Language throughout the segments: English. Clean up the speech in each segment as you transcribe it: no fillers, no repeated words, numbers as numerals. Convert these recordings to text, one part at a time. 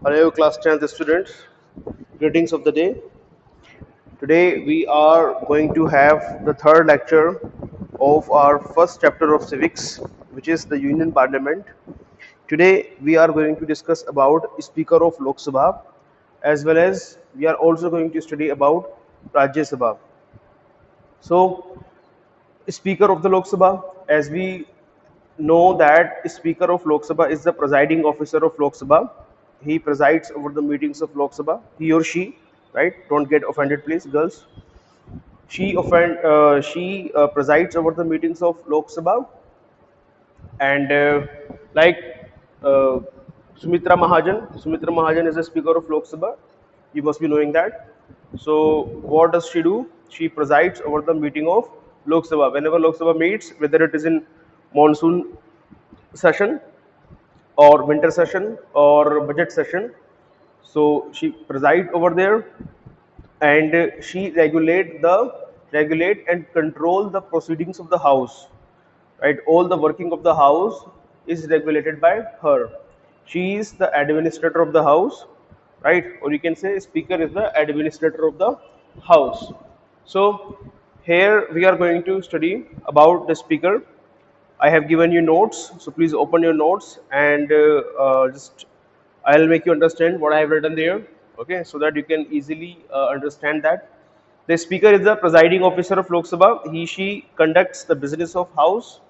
Hello, class 10th students. Greetings of the day. Today we are going to have the third lecture of our first chapter of civics, which is the Union Parliament. Today we are going to discuss about Speaker of Lok Sabha, as well as we are also going to study about Rajya Sabha. So, Speaker of the Lok Sabha, as we know that Speaker of Lok Sabha is the presiding officer of Lok Sabha. He presides over the meetings of Lok Sabha. He or she, right? Don't get offended, please, girls. She presides over the meetings of Lok Sabha, and like uh, Sumitra Mahajan is the Speaker of Lok Sabha. You must be knowing that. So what does she do? She presides over the meeting of Lok Sabha. Whenever Lok Sabha meets, whether it is in monsoon session or winter session or budget session, so she presides over there, and she regulate and control the proceedings of the house, right? All the working of the house is regulated by her. She is the administrator of the house, right? Or you can say speaker is the administrator of the house. So here we are going to study about the speaker. I have given you notes, so please open your notes, and just I'll make you understand what I have written there, okay, so that you can easily understand that. The speaker is the presiding officer of Lok Sabha. She conducts the business of house,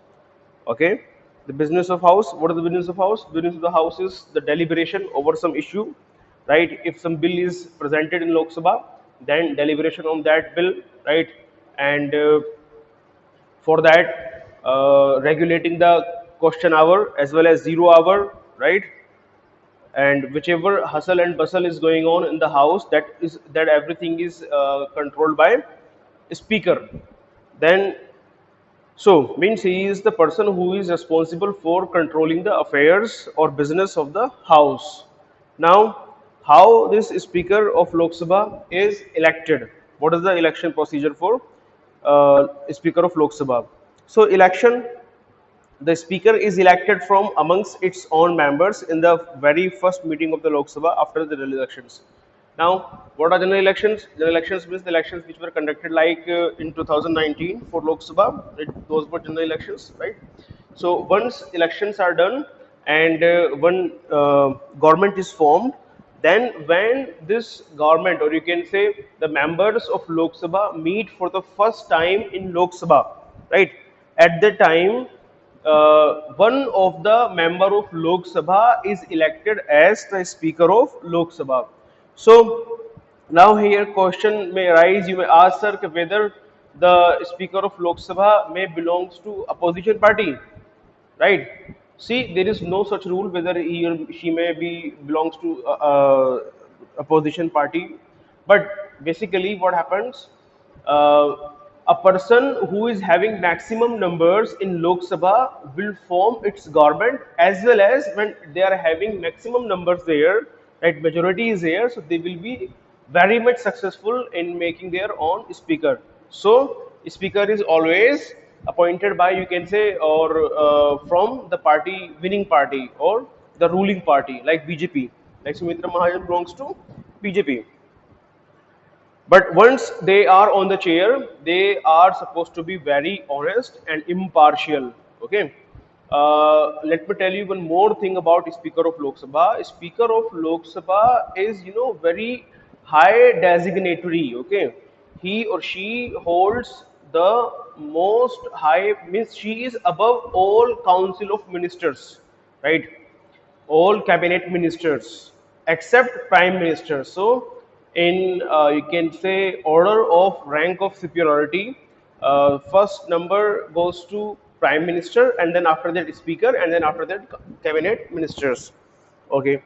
okay. The business of house. What is the business of house? Business of the house is the deliberation over some issue, right? If some bill is presented in Lok Sabha, then deliberation on that bill, right? And for that, regulating the question hour as well as 0 hour, right? And whichever hustle and bustle is going on in the house, that everything is controlled by speaker. Then, so means he is the person who is responsible for controlling the affairs or business of the house. Now, how this speaker of Lok Sabha is elected? What is the election procedure for speaker of Lok Sabha? So election, the speaker is elected from amongst its own members in the very first meeting of the Lok Sabha after the general elections. Now, what are general elections? General elections means the elections which were conducted like in 2019 for Lok Sabha. Those were general elections, right? So once elections are done and one government is formed, then when this government, or you can say the members of Lok Sabha, meet for the first time in Lok Sabha, right? At the time, one of the member of Lok Sabha is elected as the Speaker of Lok Sabha. So now here question may arise. You may ask, sir, whether the Speaker of Lok Sabha may belongs to opposition party, right? See, there is no such rule whether he or she may be belongs to opposition party, but basically what happens, uh, a person who is having maximum numbers in Lok Sabha will form its government, as well as when they are having maximum numbers there, right, majority is there, so they will be very much successful in making their own speaker. So speaker is always appointed by, you can say, or from the party, winning party or the ruling party, like BJP. Like Sumitra Mahajan belongs to BJP. But once they are on the chair, they are supposed to be very honest and impartial. Okay. Let me tell you one more thing about Speaker of Lok Sabha. Speaker of Lok Sabha is, very high designatory. Okay. He or she holds the most high, means she is above all council of ministers, right? All cabinet ministers except prime minister. So in, you can say, order of rank of superiority, first number goes to prime minister, and then after that speaker, and then after that cabinet ministers. Okay.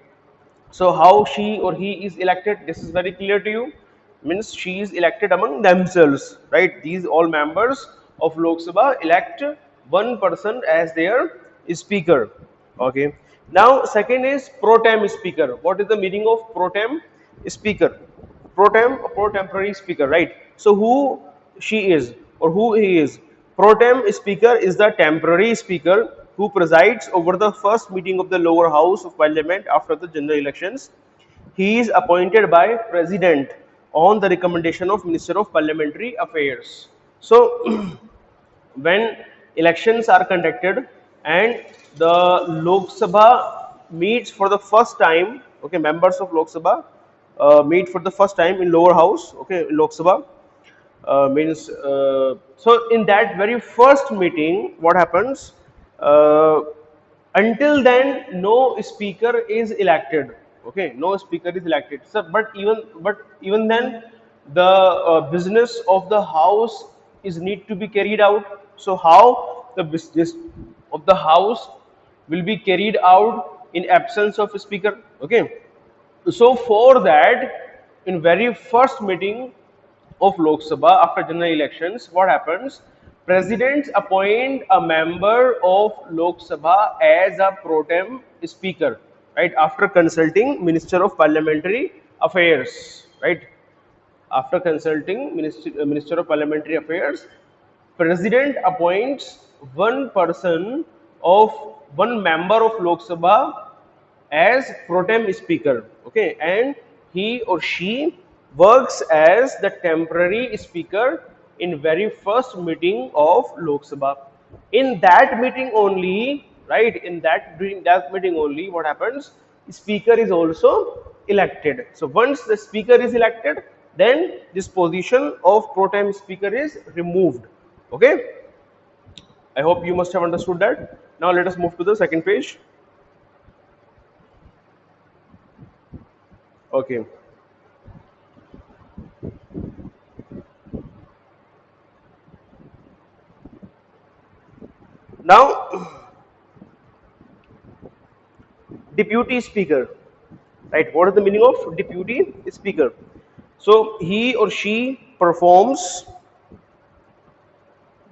So how she or he is elected, this is very clear to you. Means she is elected among themselves, right? These all members of Lok Sabha elect one person as their speaker. Okay. Now second is pro tem speaker. What is the meaning of pro tem speaker? Pro tem, pro temporary speaker, right? So who she is or who he is? Pro tem speaker is the temporary speaker who presides over the first meeting of the lower house of parliament after the general elections. he is appointed by President on the recommendation of Minister of Parliamentary Affairs. So when elections are conducted and the Lok Sabha meets for the first time, okay, members of Lok Sabha meet for the first time in lower house, okay, in Lok Sabha, means so in that very first meeting what happens, uh, until then no speaker is elected, okay, no speaker is elected. So but even then the business of the house is need to be carried out. So how the business of the house will be carried out in absence of a speaker, okay. So for that, in very first meeting of Lok Sabha after general elections, what happens? President appoint a member of Lok Sabha as a pro tem speaker, right? After consulting Minister of Parliamentary Affairs, right? After consulting Minister of Parliamentary Affairs, President appoints one person of one member of Lok Sabha as pro tem speaker, okay, and he or she works as the temporary speaker in very first meeting of Lok Sabha. In that meeting only, right, in that during that meeting only, what happens? Speaker is also elected. So once the speaker is elected, then this position of pro tem speaker is removed, okay. I hope you must have understood that. Now let us move to the second page. Okay. Now, deputy speaker, right? What is the meaning of deputy speaker? So he or she performs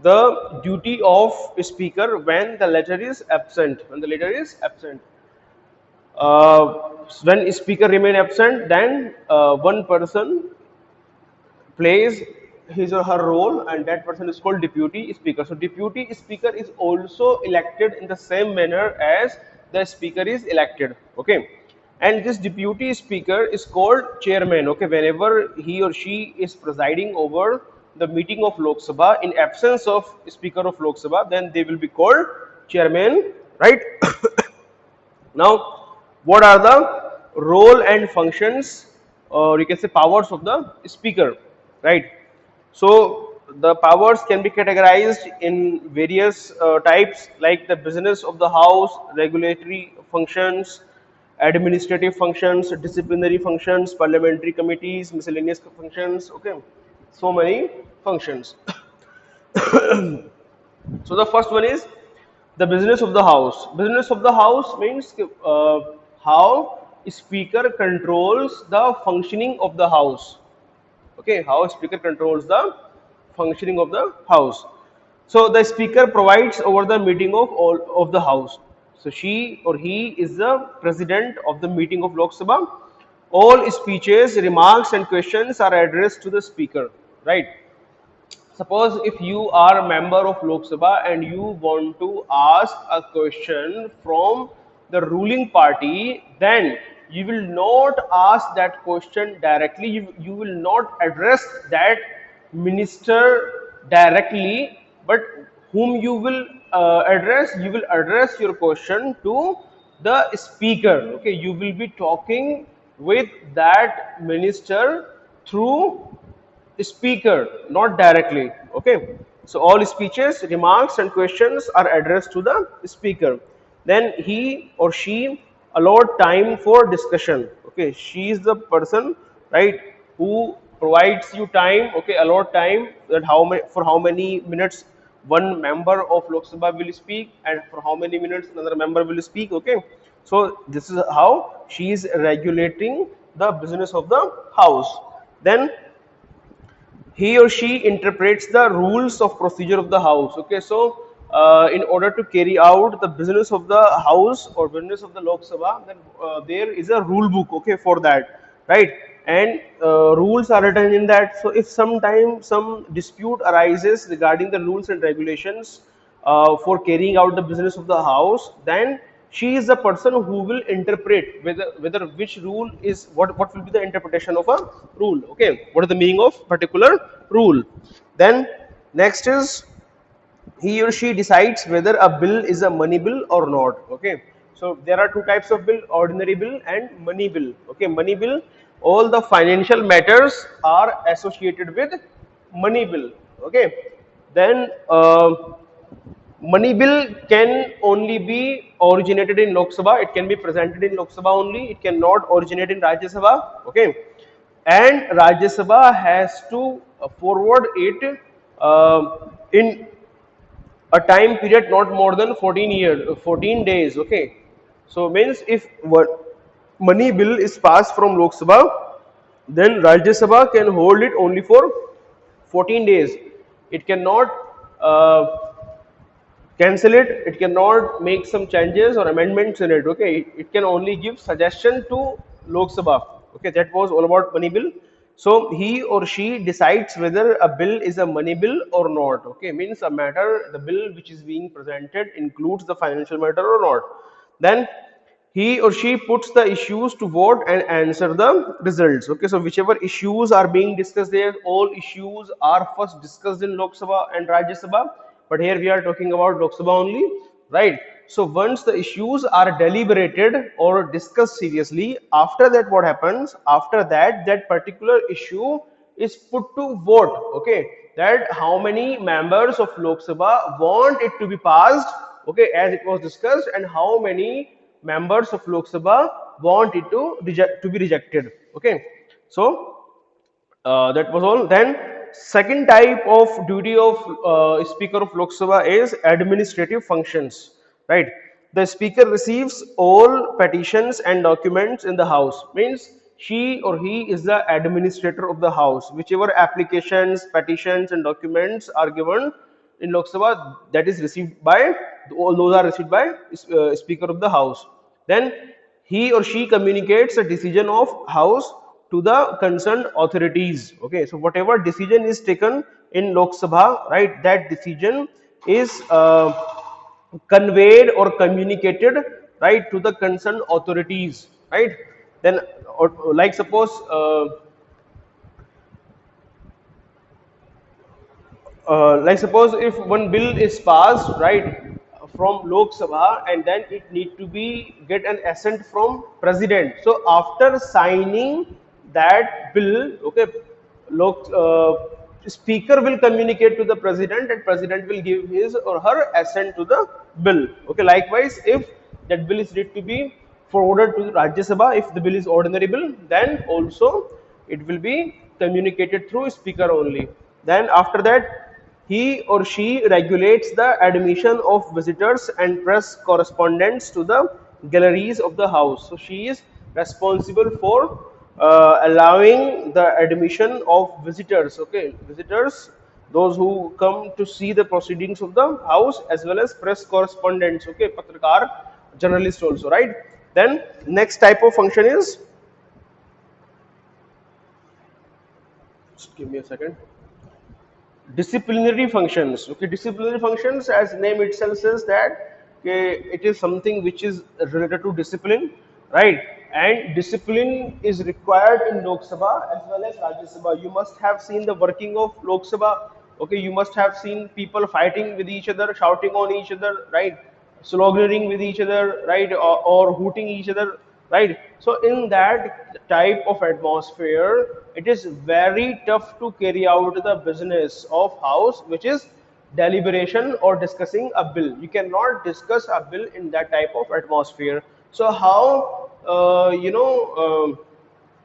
the duty of speaker when the letter is absent. When the letter is absent. When speaker remain absent, then one person plays his or her role, and that person is called deputy speaker. So deputy speaker is also elected in the same manner as the speaker is elected, okay. And this deputy speaker is called chairman, okay. Whenever he or she is presiding over the meeting of Lok Sabha in absence of speaker of Lok Sabha, then they will be called chairman, right? Now, what are the role and functions, or you can say powers of the speaker, right? So, the powers can be categorized in various types, like the business of the house, regulatory functions, administrative functions, disciplinary functions, parliamentary committees, miscellaneous functions, okay. So many functions. So the first one is the business of the house. Business of the house means how speaker controls the functioning of the house. Okay, how speaker controls the functioning of the house. So the speaker provides over the meeting of all of the house. So she or he is the president of the meeting of Lok Sabha. All speeches, remarks, and questions are addressed to the speaker. Right. Suppose if you are a member of Lok Sabha and you want to ask a question from the ruling party, then you will not ask that question directly. You will not address that minister directly, but whom you will address, you will address your question to the speaker. Okay, you will be talking with that minister through speaker, not directly, okay. So all speeches, remarks, and questions are addressed to the speaker. Then he or she allot time for discussion, okay. She is the person, right, who provides you time, okay, allot time, that how many, for how many minutes one member of Lok Sabha will speak, and for how many minutes another member will speak, okay. So this is how she is regulating the business of the house. Then he or she interprets the rules of procedure of the house, okay. So in order to carry out the business of the house or business of the Lok Sabha, then there is a rule book, okay, for that, right. And rules are written in that. So if sometime some dispute arises regarding the rules and regulations for carrying out the business of the house, then she is the person who will interpret whether which rule is what will be the interpretation of a rule. Okay, what is the meaning of particular rule. Then next is he or she decides whether a bill is a money bill or not. Okay, so there are two types of bill: ordinary bill and money bill. Okay, money bill, all the financial matters are associated with money bill. Okay, then money bill can only be originated in Lok Sabha. It can be presented in Lok Sabha only. It cannot originate in Rajya Sabha. Okay, and Rajya Sabha has to forward it in a time period not more than 14 years, 14 days. Okay, so means if one money bill is passed from Lok Sabha, then Rajya Sabha can hold it only for 14 days. It cannot cancel it. It cannot make some changes or amendments in it. Okay, it can only give suggestion to Lok Sabha. Okay, that was all about money bill. So he or she decides whether a bill is a money bill or not. Okay, means a matter, the bill which is being presented includes the financial matter or not. Then he or she puts the issues to vote and answer the results. Okay, so whichever issues are being discussed there, all issues are first discussed in Lok Sabha and Rajya Sabha, but here we are talking about Lok Sabha only, right? So once the issues are deliberated or discussed seriously, after that what happens, after that that particular issue is put to vote. Okay, that how many members of Lok Sabha want it to be passed, okay, as it was discussed, and how many members of Lok Sabha want it to be rejected. Okay, so that was all. Then second type of duty of Speaker of Lok Sabha is administrative functions. Right, the Speaker receives all petitions and documents in the House. Means she or he is the administrator of the House. Whichever applications, petitions, and documents are given in Lok Sabha, that is received by, all those are received by Speaker of the House. Then he or she communicates a decision of House to the concerned authorities. Okay, so whatever decision is taken in Lok Sabha, right, that decision is conveyed or communicated, right, to the concerned authorities, right. Then like suppose like suppose if one bill is passed, right, from Lok Sabha, and then it need to be get an assent from president. So after signing that bill, okay, Lok Speaker will communicate to the president, and president will give his or her assent to the bill. Okay, likewise, if that bill is need to be forwarded to Rajya Sabha, if the bill is ordinary bill, then also it will be communicated through Speaker only. Then after that, he or she regulates the admission of visitors and press correspondents to the galleries of the House. So she is responsible for allowing the admission of visitors. Okay, visitors, those who come to see the proceedings of the House, as well as press correspondents. Okay, patrakar, journalist also, right? Then next type of function is, just give me a second, disciplinary functions. Okay, disciplinary functions, as name itself says that, okay, it is something which is related to discipline, right? And discipline is required in Lok Sabha as well as Rajya Sabha. You must have seen the working of Lok Sabha. Okay, you must have seen people fighting with each other, shouting on each other, right, sloganeering with each other, right, or hooting each other, right. So in that type of atmosphere, it is very tough to carry out the business of House, which is deliberation or discussing a bill. You cannot discuss a bill in that type of atmosphere. So how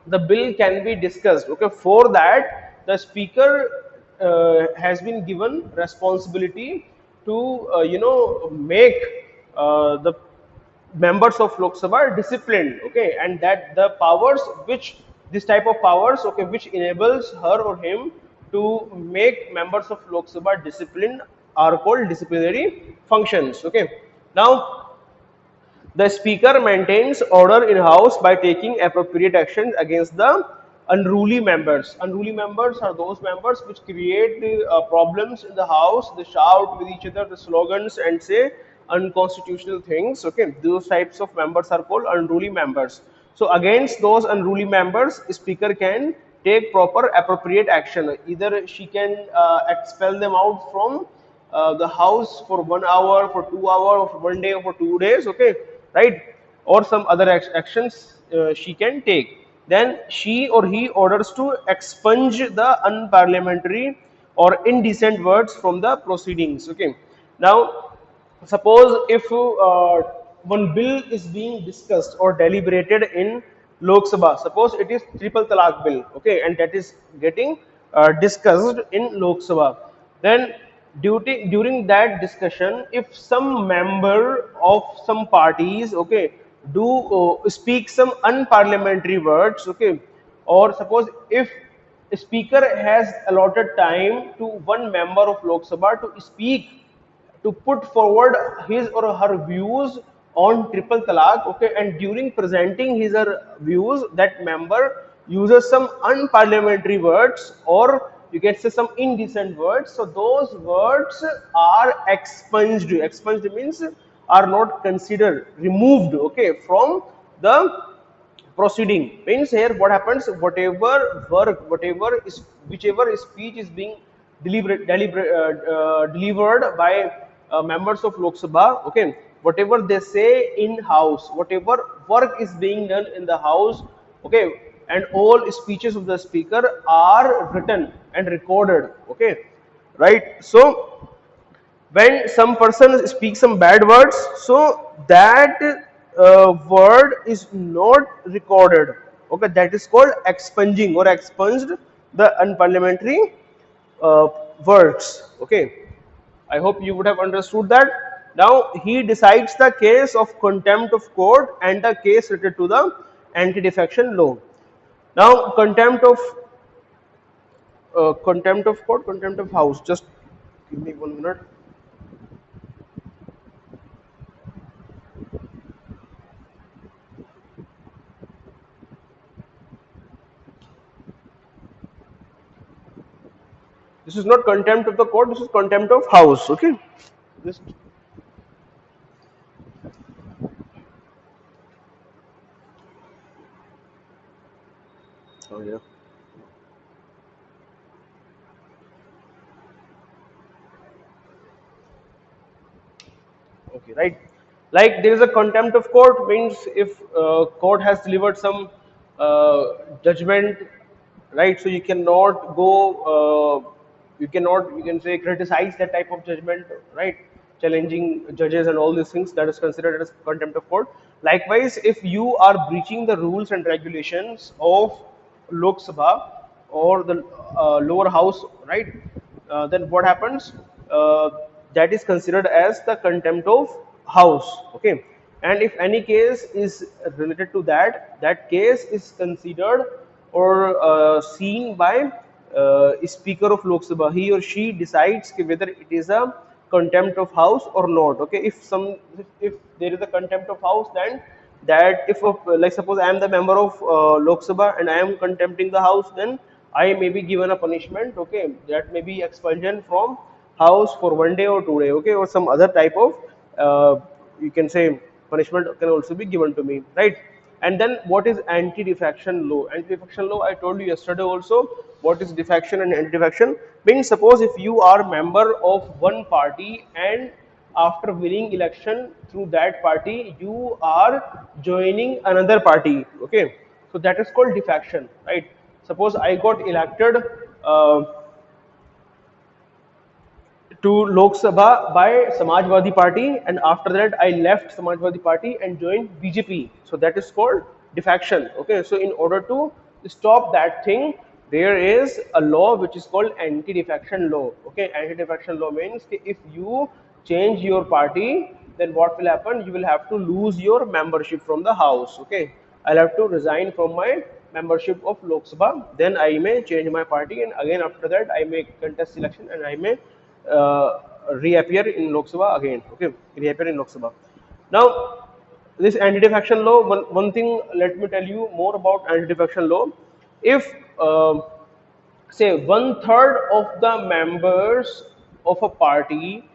the bill can be discussed? Okay, for that the Speaker has been given responsibility to make the members of Lok Sabha disciplined. Okay, and that the powers which this type of powers, okay, which enables her or him to make members of Lok Sabha disciplined, are called disciplinary functions. Okay, now the Speaker maintains order in House by taking appropriate actions against the unruly members. Unruly members are those members which create problems in the House. They shout with each other the slogans and say unconstitutional things. Okay, those types of members are called unruly members. So against those unruly members, speaker can take proper appropriate action. Either she can expel them out from the house for 1 hour, for 2 hours, or for 1 day, or for 2 days. Okay, right? Or some other actions she can take. Then she or he orders to expunge the unparliamentary or indecent words from the proceedings. Okay. Now, suppose if one bill is being discussed or deliberated in Lok Sabha, suppose it is triple talaq bill, okay, and that is getting discussed in Lok Sabha, then during that discussion, if some member of some parties, okay, do speak some unparliamentary words, okay, or suppose if a speaker has allotted time to one member of Lok Sabha to speak, to put forward his or her views on triple talaq, okay, and during presenting his or her views, that member uses some unparliamentary words, or you can say some indecent words, so those words are expunged. Expunged means are not considered, removed, okay, from the proceeding. Means here what happens, whatever work, whatever is, whichever speech is being delivered by members of Lok Sabha, okay, whatever they say in house, whatever work is being done in the house, okay, and all speeches of the speaker are written and recorded, okay, right? So when some person speaks some bad words, so that word is not recorded, okay, that is called expunging or expunged the unparliamentary uh, words, okay. I hope you would have understood that. Now he decides the case of contempt of court and the case related to the anti-defection law. Now contempt of court, contempt of house, just give me 1 minute. This is not contempt of the court, this is contempt of house. Okay. Just oh yeah. Okay, right. Like there is a contempt of court means if court has delivered some judgment, right? So you cannot go, you cannot, you can say, criticize that type of judgment, right? Challenging judges and all these things, that is considered as contempt of court. Likewise, if you are breaching the rules and regulations of Lok Sabha or the lower house, right? Then what happens? That is considered as the contempt of house, okay. And if any case is related to that, that case is considered or seen by speaker of Lok Sabha. He or she decides whether it is a contempt of house or not, okay. If there is a contempt of house, then that if like suppose I am the member of Lok Sabha and I am contempting the house, then I may be given a punishment, okay, that may be expulsion from house for 1 day or 2 day, okay, or some other type of you can say punishment can also be given to me, right? And then what is anti-defection law? Anti-defection law, I told you yesterday also. What is defection and anti-defection? Means suppose if you are member of one party and after winning election through that party, you are joining another party, okay? So that is called defection, right? Suppose I got elected uh, to Lok Sabha by Samajwadi Party, and after that I left Samajwadi Party and joined BJP. So that is called defection. Okay, so in order to stop that thing, there is a law which is called anti-defection law. Okay, anti-defection law means कि if you change your party, then what will happen? You will have to lose your membership from the house. Okay, I'll have to resign from my membership of Lok Sabha. Then I may change my party, and again after that I may contest election and I may reappear in Lok Sabha again. Okay, reappear in Lok Sabha. Now, this anti-defection law. One thing, let me tell you more about anti-defection law. If say 1/3 of the members of a party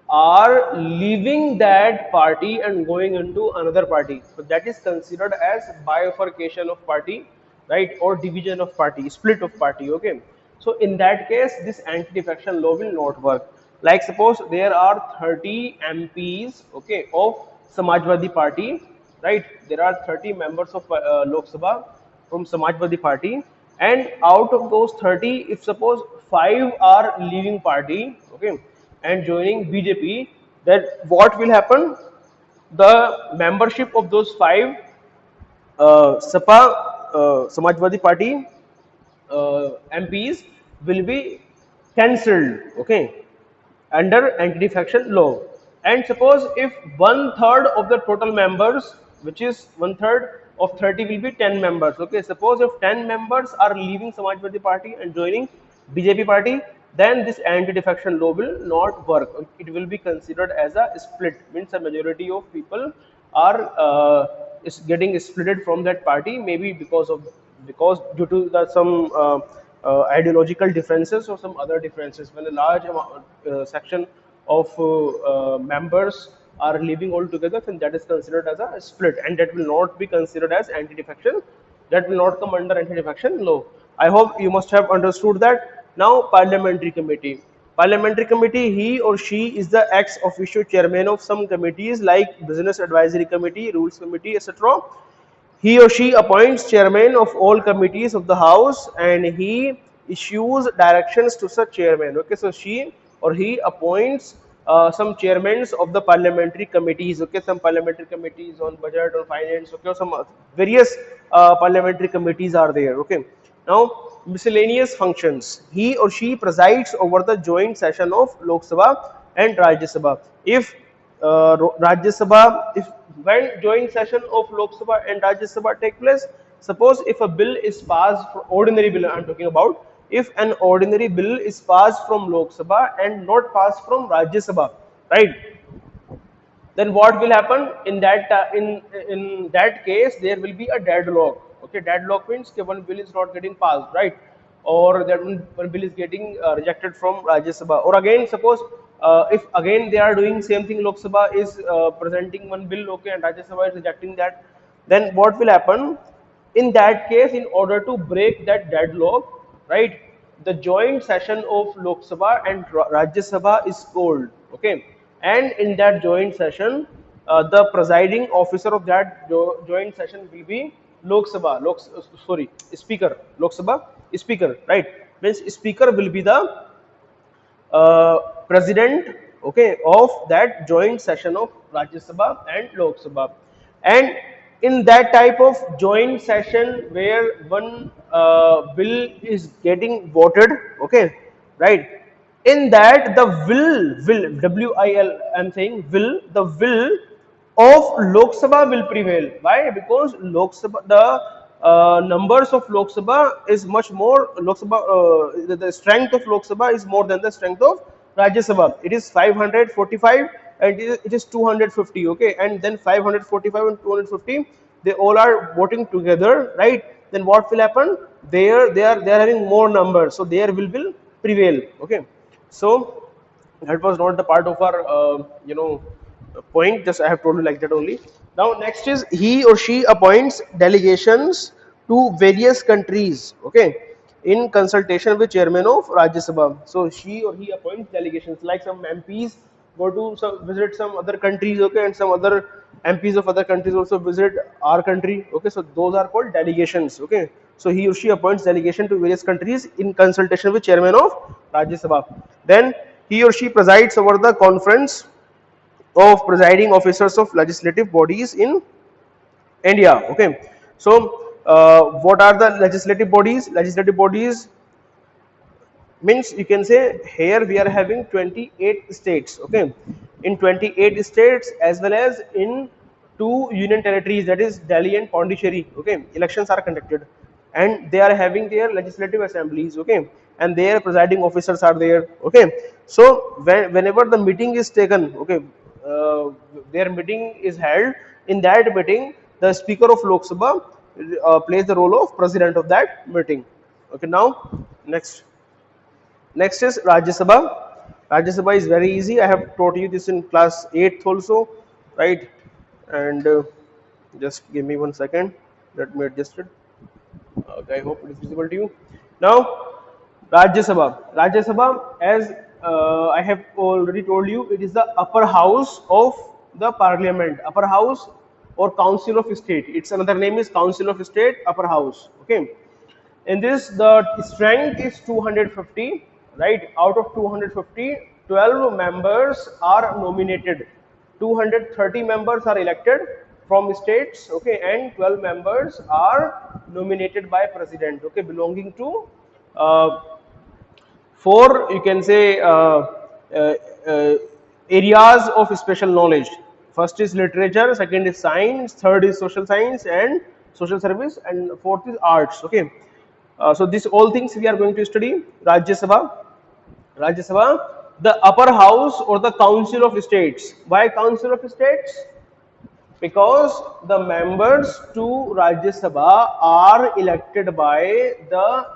are leaving that party and going into another party. So that is considered as bifurcation of party, right, or division of party, split of party. Okay. So in that case, this anti-defection law will not work. Like suppose there are 30 MPs, okay, of Samajwadi Party, right? There are 30 members of Lok Sabha from Samajwadi Party, and out of those 30, if suppose 5 are leaving party, okay, and joining BJP, then what will happen? The membership of those 5 Sapa Samajwadi Party MPs will be cancelled, okay, under anti-defection law. And suppose if 1/3 of the total members, which is 1/3 of 30 will be 10 members, okay, suppose if 10 members are leaving Samajwadi Party and joining BJP party, then this anti-defection law will not work. It will be considered as a split, means a majority of people are is getting splitted from that party, maybe because due to some ideological differences or some other differences. When a large amount, section of members are leaving altogether, then that is considered as a split, and that will not be considered as anti-defection. That will not come under anti-defection law. I hope you must have understood that. Now, parliamentary committee. Parliamentary committee, he or she is the ex officio chairman of some committees like Business Advisory Committee, Rules Committee, etc. He or she appoints chairman of all committees of the house, and he issues directions to such chairman. Okay, so she or he appoints some chairmen of the parliamentary committees. Okay, some parliamentary committees on budget or finance. Okay, or some various parliamentary committees are there. Okay, now miscellaneous functions. He or she presides over the joint session of Lok Sabha and Rajya Sabha. If Rajya Sabha, if when joint session of Lok Sabha and Rajya Sabha take place, suppose if a bill is passed, ordinary bill I am talking about, if an ordinary bill is passed from Lok Sabha and not passed from Rajya Sabha, right? Then what will happen in that in that case? There will be a deadlock. Okay, deadlock means that one bill is not getting passed, right, or that one bill is getting rejected from Rajya Sabha. Or again, suppose if again they are doing same thing, Lok Sabha is presenting one bill, okay, and Rajya Sabha is rejecting that, then what will happen? In that case, in order to break that deadlock, right, the joint session of Lok Sabha and Rajya Sabha is called, okay, and in that joint session, the presiding officer of that joint session will be Lok Sabha, sorry, Speaker, Lok Sabha Speaker, right? Means Speaker will be the president, okay, of that joint session of Rajya Sabha and Lok Sabha. And in that type of joint session where one bill is getting voted, okay, right, in that the will will I'm saying will, the will of Lok Sabha will prevail. Why? Because Lok Sabha, the numbers of Lok Sabha is much more. Lok Sabha, the strength of Lok Sabha is more than the strength of Rajya Sabha. It is 545 and it is 250. Okay, and then 545 and 250, they all are voting together, right? Then what will happen? They are having more numbers, so their will prevail. Okay, so that was not the part of our point, just I have told you like that only. Now next is he or she appoints delegations to various countries, okay, in consultation with chairman of Rajya Sabha. So she or he appoints delegations, like some MPs go to visit some other countries, okay, and some other MPs of other countries also visit our country, okay, so those are called delegations, okay. So he or she appoints delegation to various countries in consultation with chairman of Rajya Sabha. Then he or she presides over the conference of presiding officers of legislative bodies in India. Okay, so what are the legislative bodies? Legislative bodies means, you can say here we are having 28 states. Okay, in 28 states as well as in 2 union territories, that is Delhi and Pondicherry. Okay, elections are conducted and they are having their legislative assemblies. Okay, and their presiding officers are there. Okay, so whenever the meeting is taken, okay, their meeting is held. In that meeting, the Speaker of Lok Sabha plays the role of president of that meeting. Okay, now next is Rajya Sabha. Rajya Sabha is very easy. I have taught you this in class 8th also, right? And just give me 1 second. Let me adjust it. Okay, I hope it is visible to you. Now, Rajya Sabha. Rajya Sabha, as I have already told you, it is the upper house of the parliament, upper house or council of state. Its another name is council of state, upper house. Okay. In this, the strength is 250, right? Out of 250, 12 members are nominated. 230 members are elected from states, okay, and 12 members are nominated by president, okay, belonging to uh, four, you can say, uh, uh, areas of special knowledge. First is literature, second is science, third is social science and social service, and fourth is arts. Okay, so these all things we are going to study. Rajya Sabha. Rajya Sabha, the upper house or the council of states. Why council of states? Because the members to Rajya Sabha are elected by the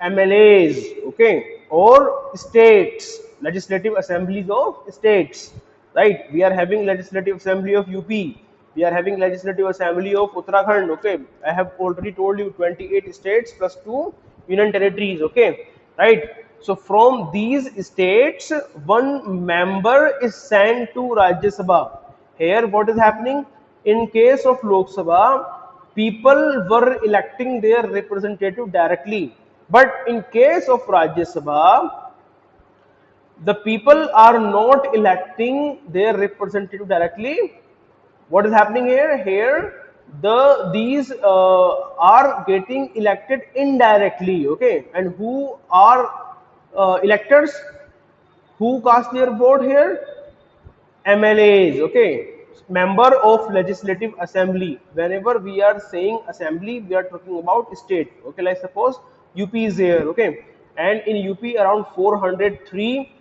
MLAs, okay, or states, legislative assemblies of states, right? We are having legislative assembly of UP, we are having legislative assembly of Uttarakhand, okay. I have already told you 28 states plus 2 union territories, okay, right? So from these states, one member is sent to Rajya Sabha. Here, what is happening? In case of Lok Sabha, people were electing their representative directly. But in case of Rajya Sabha, the people are not electing their representative directly. What is happening here? Here, these are getting elected indirectly. Okay, and who are electors? Who cast their vote here? MLAs, okay, member of legislative assembly. Whenever we are saying assembly, we are talking about state. Okay, like suppose UP is there, okay, and in UP around 403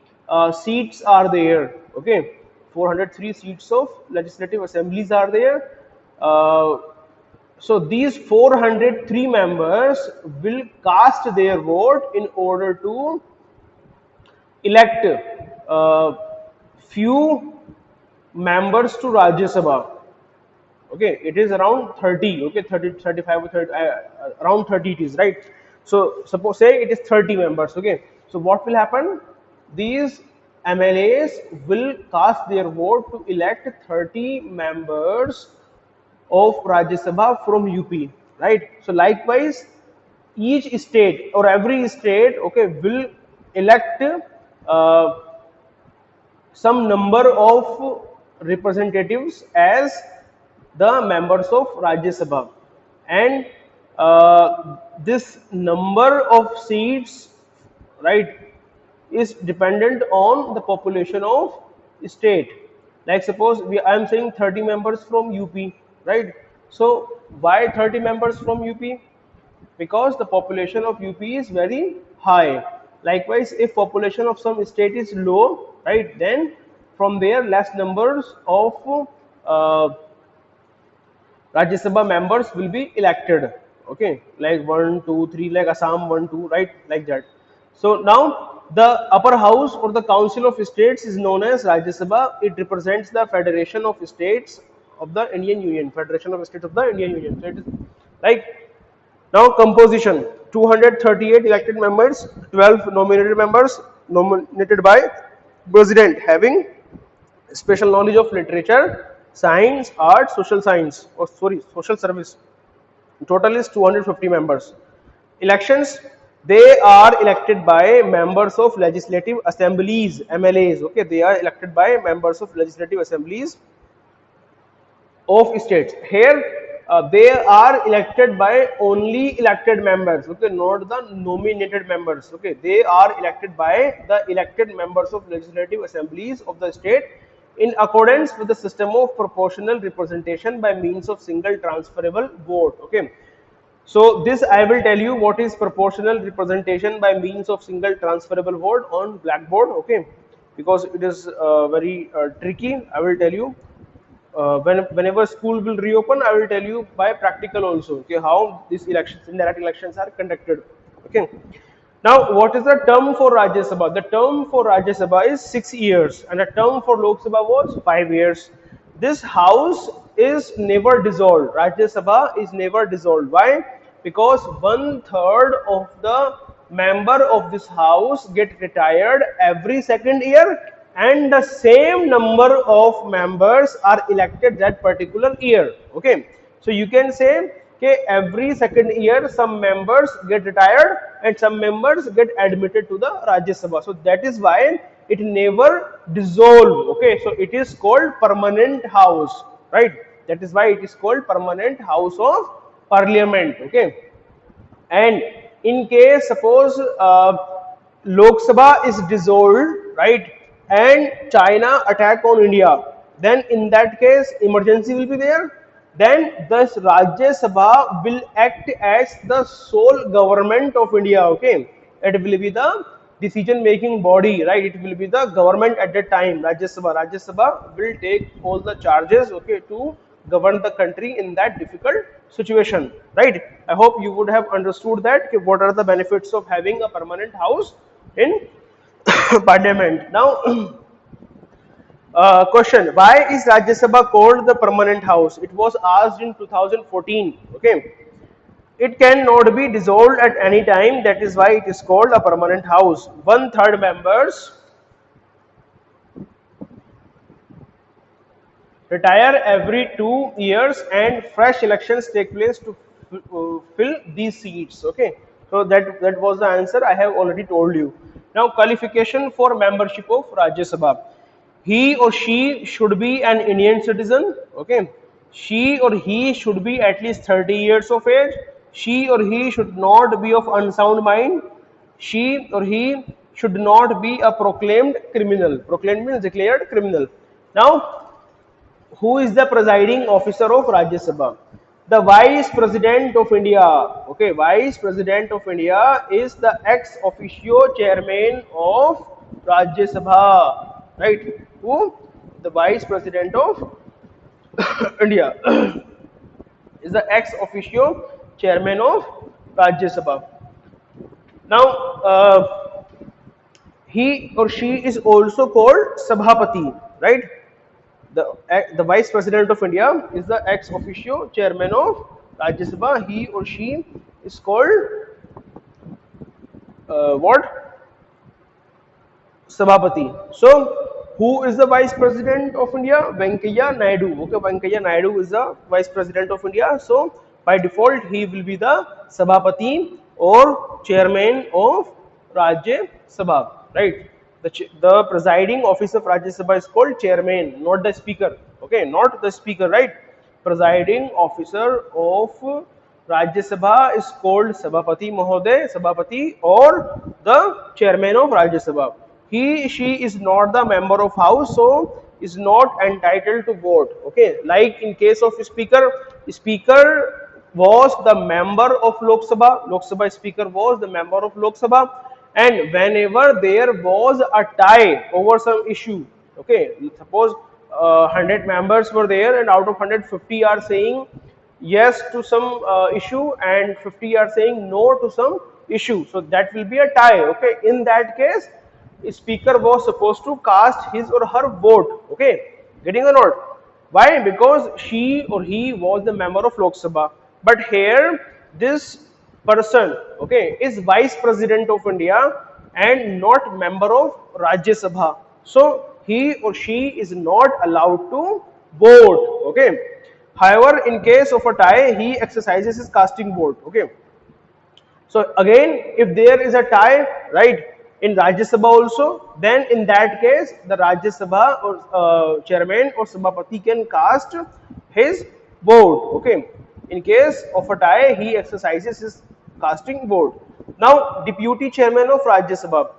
seats are there. Okay, 403 seats of legislative assemblies are there. Uh, so these 403 members will cast their vote in order to elect few members to Rajya Sabha. Okay, it is around 30, okay, 30, 35 or 30, around 30 it is, right? So suppose say it is 30 members, okay. So what will happen? These MLAs will cast their vote to elect 30 members of Rajya Sabha from UP, right? So likewise, each state or every state, okay, will elect uh, some number of representatives as the members of Rajya Sabha, and this number of seats, right, is dependent on the population of state. Like suppose I am saying 30 members from UP, right? So why 30 members from UP? Because the population of UP is very high. Likewise, if population of some state is low, right, then from there less numbers of Rajya Sabha members will be elected. Okay, like 1, 2, 3, like Assam 1, 2, right, like that. So now the upper house or the council of states is known as Rajya Sabha. It represents the federation of states of the Indian Union, federation of states of the Indian Union. So it is like now composition 238 elected members, 12 nominated members nominated by president having special knowledge of literature, science, art, social science, or sorry, social service. Total is 250 members. Elections, they are elected by members of legislative assemblies, MLAs. Okay, they are elected by members of legislative assemblies of states. Here, they are elected by only elected members. Okay, not the nominated members. Okay, they are elected by the elected members of legislative assemblies of the state in accordance with the system of proportional representation by means of single transferable vote. Okay, so this I will tell you what is proportional representation by means of single transferable vote on blackboard. Okay, because it is very tricky. I will tell you whenever school will reopen, I will tell you by practical also, okay, how these elections, indirect elections are conducted. Okay, Now, what is the term for Rajya Sabha? The term for Rajya Sabha is 6 years, and the term for Lok Sabha was 5 years. This house is never dissolved. Rajya Sabha is never dissolved. Why? Because 1/3 of the member of this house get retired every second year, and the same number of members are elected that particular year. Okay, so you can say, okay, every second year some members get retired and some members get admitted to the Rajya Sabha. So that is why it never dissolve. Okay, so it is called permanent house, right? That is why it is called permanent house of parliament. Okay, and in case suppose Lok Sabha is dissolved, right, and China attack on India, then in that case emergency will be there. Then this Rajya Sabha will act as the sole government of India. Okay, it will be the decision making body, right? It will be the government at that time. Rajya Sabha. Rajya Sabha will take all the charges, okay, to govern the country in that difficult situation, right? I hope you would have understood that, okay, what are the benefits of having a permanent house in parliament. Now, question: why is Rajya Sabha called the permanent house? It was asked in 2014. Okay, it cannot be dissolved at any time. That is why it is called a permanent house. 1/3 members retire every 2 years, and fresh elections take place to fill these seats. Okay, so that was the answer I have already told you. Now, qualification for membership of Rajya Sabha: he or she should be an Indian citizen. Okay, she or he should be at least 30 years of age. She or he should not be of unsound mind. She or he should not be a proclaimed criminal. Proclaimed means declared criminal. Now, who is the presiding officer of Rajya Sabha? The Vice President of India. Okay, Vice President of India is the ex officio chairman of Rajya Sabha. Right? Who? The Vice President of India is the ex officio chairman of Rajya Sabha. Now, he or she is also called Sabhapati, right? The Vice President of India is the ex officio chairman of Rajya Sabha. He or she is called what? Sabhapati. So, who is the Vice President of India? Venkaiah Naidu. Okay, Venkaiah Naidu is the Vice President of India. So, by default, he will be the Sabhapati or Chairman of Rajya Sabha, right? The presiding officer of Rajya Sabha is called Chairman, not the Speaker. Okay, not the Speaker, right? Presiding officer of Rajya Sabha is called Sabhapati Mahoday, Sabhapati, or the Chairman of Rajya Sabha. She is not the member of House, so is not entitled to vote. Okay, like in case of Speaker was the member of Lok Sabha. Lok Sabha Speaker was the member of Lok Sabha, and whenever there was a tie over some issue, okay, suppose 100 members were there, and out of 150 are saying yes to some issue and 50 are saying no to some issue, so that will be a tie. Okay, in that case, speaker was supposed to cast his or her vote. Okay, getting or not? Why? Because she or he was the member of Lok Sabha, but here this person, okay, is Vice President of India and not member of Rajya Sabha, so he or she is not allowed to vote. Okay, however, in case of a tie, he exercises his casting vote. Okay, so again, if there is a tie, right, in Rajya Sabha also, then in that case, the Rajya Sabha or chairman or Sabhapati can cast his vote. Okay, in case of a tie, he exercises his casting vote. Now, deputy chairman of Rajya Sabha.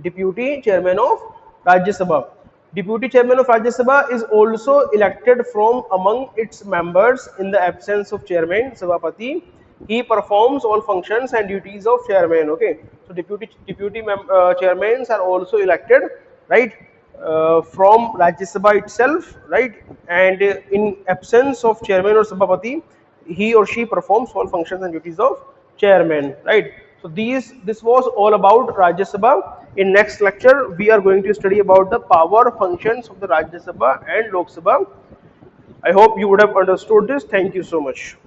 Deputy chairman of Rajya Sabha. Deputy chairman of Rajya Sabha is also elected from among its members in the absence of chairman, Sabhapati. He performs all functions and duties of chairman. Okay, so deputy chairmans are also elected, right, from Rajya Sabha itself, right, and in absence of chairman or Sabhapati, he or she performs all functions and duties of chairman, right. So this was all about Rajya Sabha. In next lecture, we are going to study about the power functions of the Rajya Sabha and Lok Sabha. I hope you would have understood this. Thank you so much.